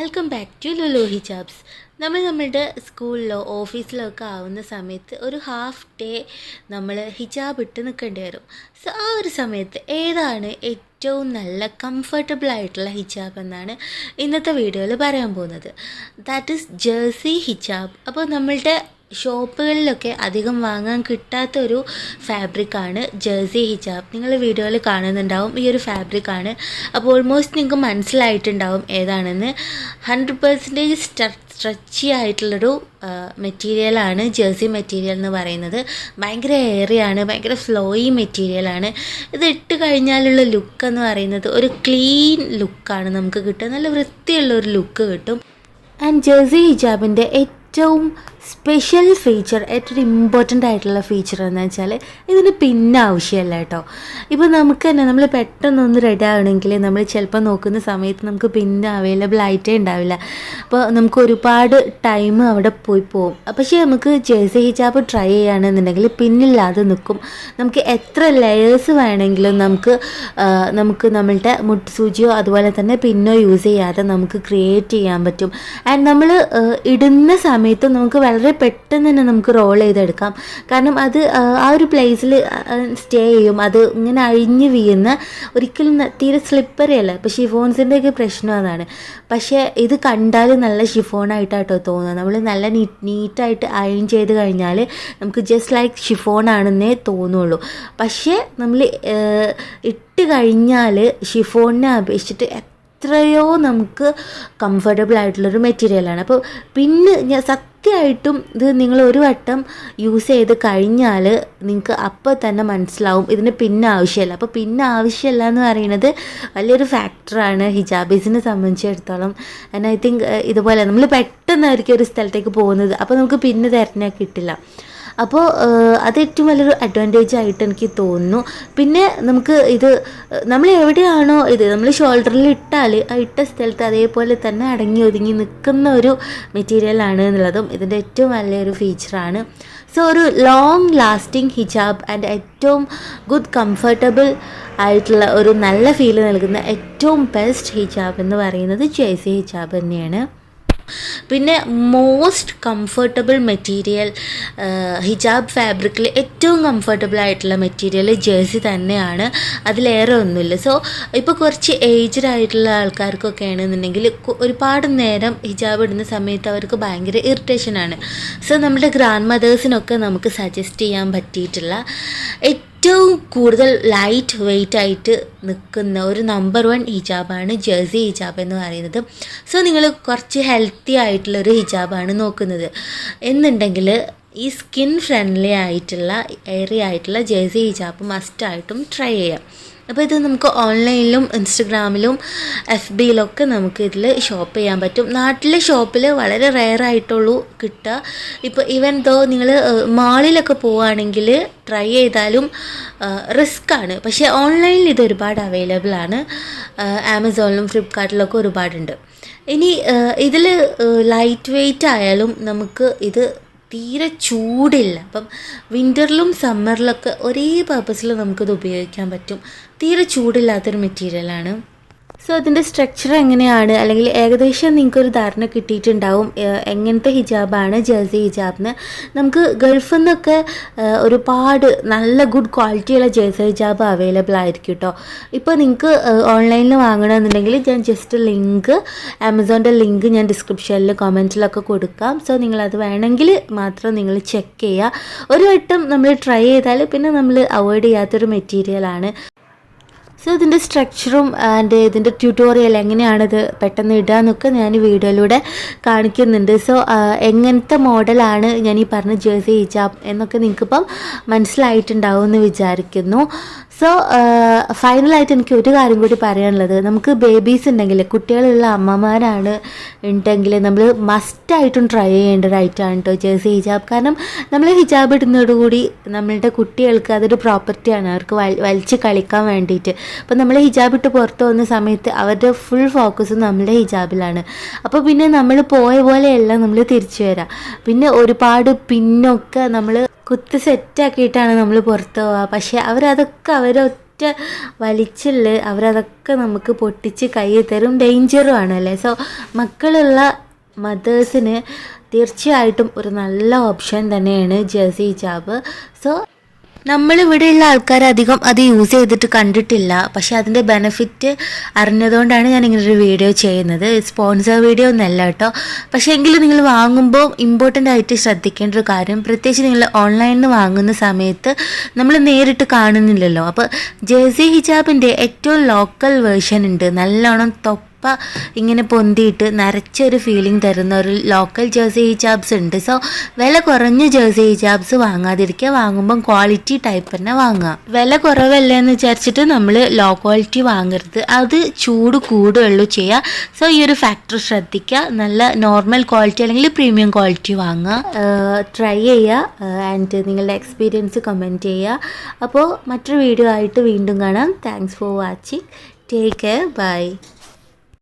Welcome back to Lulu Hijabs. നമ്മളുടെ സ്കൂളിലോ ഓഫീസിലോ ഒക്കെ ആവുന്ന സമയത്ത് ഒരു ഹാഫ് ഡേ നമ്മൾ ഹിജാബ് ഇട്ട് നിൽക്കേണ്ടി വരും. സോ ആ ഒരു സമയത്ത് ഏതാണ് ഏറ്റവും നല്ല കംഫർട്ടബിൾ ആയിട്ടുള്ള ഹിജാബ് എന്നാണ് ഇന്നത്തെ വീഡിയോയിൽ പറയാൻ പോകുന്നത്. ദാറ്റ് ഈസ് ജേഴ്സി ഹിജാബ്. അപ്പോൾ നമ്മളുടെ ഷോപ്പുകളിലൊക്കെ അധികം വാങ്ങാൻ കിട്ടാത്തൊരു ഫാബ്രിക്കാണ് ജേഴ്സി ഹിജാബ്. നിങ്ങൾ വീഡിയോയിൽ കാണുന്നുണ്ടാവും ഈ ഒരു ഫാബ്രിക്കാണ്. അപ്പോൾ ഓൾമോസ്റ്റ് നിങ്ങൾക്ക് മനസ്സിലായിട്ടുണ്ടാവും ഏതാണെന്ന്. 100% സ്ട്രെച്ചി ആയിട്ടുള്ളൊരു മെറ്റീരിയലാണ് ജേഴ്സി മെറ്റീരിയൽ എന്ന് പറയുന്നത്. ഭയങ്കര എയറിയാണ്, ഭയങ്കര ഫ്ലോയി മെറ്റീരിയലാണ്. ഇത് ഇട്ട് കഴിഞ്ഞാലുള്ള ലുക്ക് എന്ന് പറയുന്നത് ഒരു ക്ലീൻ ലുക്കാണ് നമുക്ക് കിട്ടുക. നല്ല വൃത്തിയുള്ളൊരു ലുക്ക് കിട്ടും. ആൻഡ് ജേഴ്സി ഹിജാബിൻ്റെ ഏറ്റവും സ്പെഷ്യൽ ഫീച്ചർ, ഏറ്റവും ഇമ്പോർട്ടൻ്റ് ആയിട്ടുള്ള ഫീച്ചർ എന്ന് വെച്ചാൽ ഇതിന് പിന്നെ ആവശ്യമില്ല കേട്ടോ. ഇപ്പോൾ നമുക്ക് തന്നെ നമ്മൾ പെട്ടെന്നൊന്ന് റെഡി ആവണമെങ്കിൽ നമ്മൾ ചിലപ്പോൾ നോക്കുന്ന സമയത്ത് നമുക്ക് പിന്നെ അവൈലബിൾ ആയിട്ടേ ഉണ്ടാവില്ല. അപ്പോൾ നമുക്ക് ഒരുപാട് ടൈം അവിടെ പോയി പോകും. പക്ഷേ നമുക്ക് ജേഴ്സി ഹിജാബ് ട്രൈ ചെയ്യുകയാണെന്നുണ്ടെങ്കിൽ പിന്നില്ലാതെ നിൽക്കും. നമുക്ക് എത്ര ലെയേഴ്സ് വേണമെങ്കിലും നമുക്ക് നമ്മളുടെ മുട്ടുസൂചിയോ അതുപോലെ തന്നെ പിന്നോ യൂസ് ചെയ്യാതെ നമുക്ക് ക്രിയേറ്റ് ചെയ്യാൻ പറ്റും. ആൻഡ് നമ്മൾ ഇടുന്ന സമയത്ത് നമുക്ക് വളരെ പെട്ടെന്ന് തന്നെ നമുക്ക് റോൾ ചെയ്തെടുക്കാം. കാരണം അത് ആ ഒരു പ്ലേസിൽ സ്റ്റേ ചെയ്യും. അത് ഇങ്ങനെ അഴിഞ്ഞ് വീഴുന്ന, ഒരിക്കലും തീരെ സ്ലിപ്പറി അല്ല. ഇപ്പോൾ ഷിഫോൺസിൻ്റെയൊക്കെ പ്രശ്നം അതാണ്. പക്ഷേ ഇത് കണ്ടാൽ നല്ല ഷിഫോണായിട്ടാട്ടോ തോന്നുക. നമ്മൾ നല്ല നീറ്റായിട്ട് അയൺ ചെയ്ത് കഴിഞ്ഞാൽ നമുക്ക് ജസ്റ്റ് ലൈക്ക് ഷിഫോണാണെന്നേ തോന്നുള്ളൂ. പക്ഷേ നമ്മൾ ഇട്ട് കഴിഞ്ഞാൽ ഷിഫോണിനെ അപേക്ഷിച്ചിട്ട് എത്രയോ നമുക്ക് കംഫർട്ടബിൾ ആയിട്ടുള്ളൊരു മെറ്റീരിയലാണ്. അപ്പോൾ പിന്നെ സത്യമായിട്ടും ഇത് നിങ്ങൾ ഒരു വട്ടം യൂസ് ചെയ്ത് കഴിഞ്ഞാൽ നിങ്ങൾക്ക് അപ്പോൾ തന്നെ മനസ്സിലാവും ഇതിന് പിന്നെ ആവശ്യമില്ല. അപ്പോൾ പിന്നെ ആവശ്യമില്ല എന്ന് പറയുന്നത് വലിയൊരു ഫാക്ടറാണ് ഹിജാബീസിനെ സംബന്ധിച്ചിടത്തോളം. ആൻഡ് ഐ തിങ്ക് ഇതുപോലെ നമ്മൾ പെട്ടെന്നായിരിക്കും ഒരു സ്ഥലത്തേക്ക് പോകുന്നത്, അപ്പോൾ നമുക്ക് പിന്നെ തിരഞ്ഞാൽ കിട്ടില്ല. അപ്പോൾ അത് ഏറ്റവും വലിയൊരു അഡ്വാൻറ്റേജ് ആയിട്ട് എനിക്ക് തോന്നുന്നു. പിന്നെ നമുക്ക് ഇത് നമ്മൾ എവിടെയാണോ ഇത് നമ്മൾ ഷോൾഡറിൽ ഇട്ടാൽ ആ ഇട്ട സ്ഥലത്ത് അതേപോലെ തന്നെ അടങ്ങി ഒതുങ്ങി നിൽക്കുന്ന ഒരു മെറ്റീരിയലാണ് എന്നുള്ളതും ഇതിൻ്റെ ഏറ്റവും വലിയൊരു ഫീച്ചറാണ്. സോ ഒരു ലോങ് ലാസ്റ്റിംഗ് ഹിജാബ് ആൻഡ് ഏറ്റവും ഗുഡ് കംഫർട്ടബിൾ ആയിട്ടുള്ള ഒരു നല്ല ഫീല് നൽകുന്ന ഏറ്റവും ബെസ്റ്റ് ഹിജാബ് എന്ന് പറയുന്നത് ജേഴ്സി ഹിജാബ് തന്നെയാണ്. പിന്നെ മോസ്റ്റ് കംഫർട്ടബിൾ മെറ്റീരിയൽ ഹിജാബ് ഫാബ്രിക്കിൽ ഏറ്റവും കംഫർട്ടബിൾ ആയിട്ടുള്ള മെറ്റീരിയൽ ജേഴ്സി തന്നെയാണ്, അതിലേറെ ഒന്നുമില്ല. സോ ഇപ്പോൾ കുറച്ച് ഏജ്ഡ് ആയിട്ടുള്ള ആൾക്കാർക്കൊക്കെ ആണെന്നുണ്ടെങ്കിൽ ഒരുപാട് നേരം ഹിജാബ് ഇടുന്ന സമയത്ത് അവർക്ക് ഭയങ്കര ഇറിറ്റേഷനാണ്. സോ നമ്മുടെ ഗ്രാൻഡ് മദേഴ്സിനൊക്കെ നമുക്ക് സജസ്റ്റ് ചെയ്യാൻ പറ്റിയിട്ടുള്ള ഏറ്റവും കൂടുതൽ ലൈറ്റ് വെയ്റ്റ് ആയിട്ട് നിൽക്കുന്ന ഒരു നമ്പർ 1 ഹിജാബാണ് ജേഴ്സി ഹിജാബ് എന്ന് പറയുന്നത്. സോ നിങ്ങൾ കുറച്ച് ഹെൽത്തി ആയിട്ടുള്ളൊരു ഹിജാബാണ് നോക്കുന്നത് എന്നുണ്ടെങ്കിൽ ഈ സ്കിൻ ഫ്രണ്ട്ലി ആയിട്ടുള്ള എയറി ആയിട്ടുള്ള ജേഴ്സി ഹിജാബ് മസ്റ്റായിട്ടും ട്രൈ ചെയ്യാം. അപ്പോൾ ഇത് നമുക്ക് ഓൺലൈനിലും ഇൻസ്റ്റഗ്രാമിലും FBയിലൊക്കെ നമുക്ക് ഇതിൽ ഷോപ്പ് ചെയ്യാൻ പറ്റും. നാട്ടിലെ ഷോപ്പിൽ വളരെ റെയർ ആയിട്ടുള്ളൂ കിട്ടുക. ഇപ്പോൾ ഈവൻ ദോ നിങ്ങൾ മാളിലൊക്കെ പോവുകയാണെങ്കിൽ ട്രൈ ചെയ്താലും റിസ്ക്കാണ്. പക്ഷേ ഓൺലൈനിൽ ഇത് ഒരുപാട് അവൈലബിൾ ആണ്. ആമസോണിലും ഫ്ലിപ്കാർട്ടിലൊക്കെ ഒരുപാടുണ്ട്. ഇനി ഇതിൽ ലൈറ്റ് വെയ്റ്റ് ആയാലും നമുക്ക് ഇത് തീരെ ചൂടില്ല. അപ്പം വിൻ്ററിലും സമ്മറിലൊക്കെ ഒരേ പർപ്പസിൽ നമുക്കിത് ഉപയോഗിക്കാൻ പറ്റും. തീരെ ചൂടില്ലാത്തൊരു മെറ്റീരിയലാണ്. സോ അതിൻ്റെ സ്ട്രക്ചർ എങ്ങനെയാണ്, അല്ലെങ്കിൽ ഏകദേശം നിങ്ങൾക്കൊരു ധാരണ കിട്ടിയിട്ടുണ്ടാവും എങ്ങനത്തെ ഹിജാബാണ് ജേഴ്സി ഹിജാബിന്. നമുക്ക് ഗൾഫിൽ നിന്നൊക്കെ ഒരുപാട് നല്ല ഗുഡ് ക്വാളിറ്റിയുള്ള ജേഴ്സി ഹിജാബ് അവൈലബിൾ ആയിരിക്കും കേട്ടോ. ഇപ്പോൾ നിങ്ങൾക്ക് ഓൺലൈനിൽ വാങ്ങണമെന്നുണ്ടെങ്കിൽ ഞാൻ ജസ്റ്റ് ലിങ്ക്, ആമസോണിൻ്റെ ലിങ്ക് ഞാൻ ഡിസ്ക്രിപ്ഷനിൽ കമൻറ്റിലൊക്കെ കൊടുക്കാം. സോ നിങ്ങളത് വേണമെങ്കിൽ മാത്രം നിങ്ങൾ ചെക്ക് ചെയ്യുക. ഒരു വട്ടം നമ്മൾ ട്രൈ ചെയ്താൽ പിന്നെ നമ്മൾ അവോയ്ഡ് ചെയ്യാത്തൊരു മെറ്റീരിയലാണ്. സോ ഇതിൻ്റെ സ്ട്രക്ചറും ആൻഡ് ഇതിൻ്റെ ട്യൂട്ടോറിയൽ എങ്ങനെയാണിത് പെട്ടെന്ന് ഇടാന്നൊക്കെ ഞാൻ വീഡിയോയിലൂടെ കാണിക്കുന്നുണ്ട്. സോ എങ്ങനത്തെ മോഡലാണ് ഞാൻ ഈ പറഞ്ഞ ജേഴ്സി ഹിജാബ് എന്നൊക്കെ നിങ്ങൾക്കിപ്പം മനസ്സിലായിട്ടുണ്ടാവും എന്ന് വിചാരിക്കുന്നു. സോ ഫൈനലായിട്ട് എനിക്ക് ഒരു കാര്യം കൂടി പറയാനുള്ളത്, നമുക്ക് ബേബീസ് ഉണ്ടെങ്കിൽ, കുട്ടികളുള്ള അമ്മമാരാണ് ഉണ്ടെങ്കിൽ നമ്മൾ മസ്റ്റായിട്ടും ട്രൈ ചെയ്യേണ്ട ഒരു ഐറ്റമാണ് കേട്ടോ ജേഴ്സി ഹിജാബ്. കാരണം നമ്മൾ ഹിജാബ് ഇടുന്നതോടുകൂടി നമ്മളുടെ കുട്ടികൾക്ക് അതൊരു പ്രോപ്പർട്ടിയാണ്, അവർക്ക് വലിച്ച് കളിക്കാൻ വേണ്ടിയിട്ട്. അപ്പോൾ നമ്മൾ ഹിജാബ് ഇട്ട് പുറത്ത് പോകുന്ന സമയത്ത് അവരുടെ ഫുൾ ഫോക്കസും നമ്മുടെ ഹിജാബിലാണ്. അപ്പോൾ പിന്നെ നമ്മൾ പോയ പോലെയല്ല നമ്മൾ തിരിച്ചു വരാം. പിന്നെ ഒരുപാട് പിന്നൊക്കെ നമ്മൾ കുത്ത് സെറ്റാക്കിയിട്ടാണ് നമ്മൾ പുറത്ത് പോവുക. പക്ഷേ അവരതൊക്കെ അവരൊറ്റ ഒറ്റ വലിച്ചിൽ അവരതൊക്കെ നമുക്ക് പൊട്ടിച്ച് കയ്യിൽ തരും, ഡേഞ്ചറും ആണല്ലേ. സോ മക്കളുള്ള മദേഴ്സിന് തീർച്ചയായിട്ടും ഒരു നല്ല ഓപ്ഷൻ തന്നെയാണ് ജേഴ്സി ഹിജാബ്. സോ നമ്മളിവിടെയുള്ള ആൾക്കാർ അധികം അത് യൂസ് ചെയ്തിട്ട് കണ്ടിട്ടില്ല, പക്ഷേ അതിൻ്റെ ബെനിഫിറ്റ് അറിഞ്ഞതുകൊണ്ടാണ് ഞാൻ ഇങ്ങനൊരു വീഡിയോ ചെയ്യുന്നത്. സ്പോൺസർ വീഡിയോ ഒന്നല്ല കേട്ടോ. പക്ഷേ എങ്കിലും നിങ്ങൾ വാങ്ങുമ്പോൾ ഇമ്പോർട്ടൻ്റ് ആയിട്ട് ശ്രദ്ധിക്കേണ്ട ഒരു കാര്യം, പ്രത്യേകിച്ച് നിങ്ങൾ ഓൺലൈനിൽ നിന്ന് വാങ്ങുന്ന സമയത്ത് നമ്മൾ നേരിട്ട് കാണുന്നില്ലല്ലോ. അപ്പോൾ ജേഴ്സി ഹിജാബിൻ്റെ ഏറ്റവും ലോക്കൽ വേർഷൻ ഉണ്ട്, നല്ലോണം ഇങ്ങനെ പൊന്തിയിട്ട് നരച്ചൊരു ഫീലിംഗ് തരുന്ന ഒരു ലോക്കൽ ജേഴ്സി ഹിജാബ്സ് ഉണ്ട്. സോ വില കുറഞ്ഞ ജേഴ്സി ഹിജാബ്സ് വാങ്ങാതിരിക്കുക, വാങ്ങുമ്പം ക്വാളിറ്റി ടൈപ്പ് തന്നെ വാങ്ങുക. വില കുറവല്ലേ എന്ന് വിചാരിച്ചിട്ട് നമ്മൾ ലോ ക്വാളിറ്റി വാങ്ങരുത്, അത് ചൂട് കൂടുകയുള്ളൂ ചെയ്യുക. സോ ഈ ഒരു ഫാക്ടർ ശ്രദ്ധിക്കുക, നല്ല നോർമൽ ക്വാളിറ്റി അല്ലെങ്കിൽ പ്രീമിയം ക്വാളിറ്റി വാങ്ങുക. ട്രൈ ചെയ്യുക ആൻഡ് നിങ്ങളുടെ എക്സ്പീരിയൻസ് കമൻറ്റ് ചെയ്യുക. അപ്പോൾ മറ്റൊരു വീഡിയോ ആയിട്ട് വീണ്ടും കാണാം. Thanks for watching. Take care. By.